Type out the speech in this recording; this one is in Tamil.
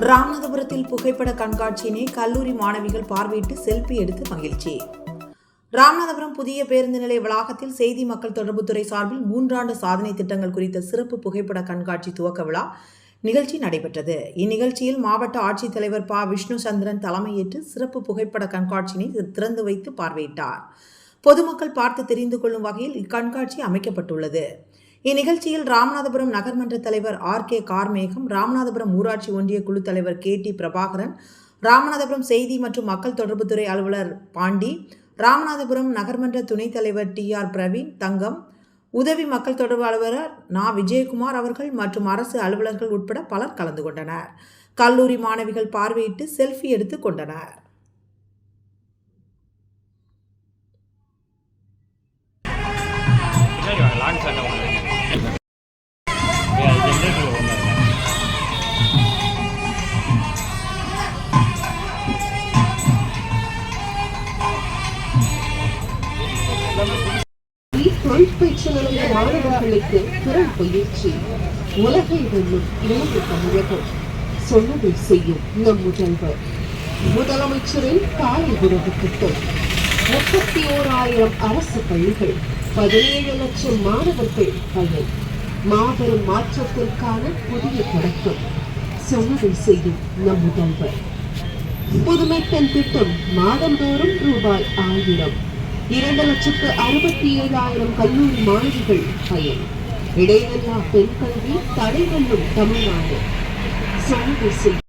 ராமநாதபுரத்தில் புகைப்பட கண்காட்சியினை கல்லூரி மாணவிகள் பார்வையிட்டு செல்பி எடுத்து மகிழ்ச்சி. ராமநாதபுரம் புதிய பேருந்து நிலைய வளாகத்தில் செய்தி மக்கள் தொடர்புத்துறை சார்பில் 3 ஆண்டு சாதனை திட்டங்கள் குறித்த சிறப்பு புகைப்பட கண்காட்சி துவக்க விழா நிகழ்ச்சி நடைபெற்றது. இந்நிகழ்ச்சியில் மாவட்ட ஆட்சித்தலைவர் ப. விஷ்ணு சந்திரன் தலைமையேற்று சிறப்பு புகைப்பட கண்காட்சியினை திறந்து வைத்து பார்வையிட்டார். பொதுமக்கள் பார்த்து தெரிந்து கொள்ளும் வகையில் இக்கண்காட்சி அமைக்கப்பட்டுள்ளது. இந்நிகழ்ச்சியில் ராமநாதபுரம் நகர்மன்ற தலைவர் R. K. கார்மேகம், ராமநாதபுரம் ஊராட்சி ஒன்றிய குழு தலைவர் K. T. பிரபாகரன், ராமநாதபுரம் செய்தி மற்றும் மக்கள் தொடர்புத்துறை அலுவலர் பாண்டி, ராமநாதபுரம் நகர்மன்ற துணைத் தலைவர் T. R. பிரவீன், தங்கம், உதவி மக்கள் தொடர்பு அலுவலர் நா. விஜயகுமார் அவர்கள் மற்றும் அரசு அலுவலர்கள் உட்பட பலர் கலந்து கொண்டனர். கல்லூரி மாணவிகள் பார்வையிட்டு செல்ஃபி எடுத்துக் கொண்டனர். தொழிற்பயிற்சி நிலைய மாணவர்களுக்கு திறன் பயிற்சி. உலகை வெல்லும் இளைய தமிழகம் சொன்னதை செய்யும் நம் முதல்வர். முதலமைச்சரின் காலை உணவு திட்டம். 31,000 அரசு பள்ளிகள், 17 லட்சம் மாணவர்கள் பயன். மாபெரும் மாற்றத்திற்கான புதிய தொடக்கம் சொன்னதை செய்யும் நம் முதல்வர். புதுமை பெண் திட்டம் மாதந்தோறும் ரூபாய் 1000. 2,67,000 கல்லூரி மாணவிகள் பயன். இடையில்லா பெண் கல்வி தடை வெல்லும் தமிழ்நாடு சொன்னதை செய்யும்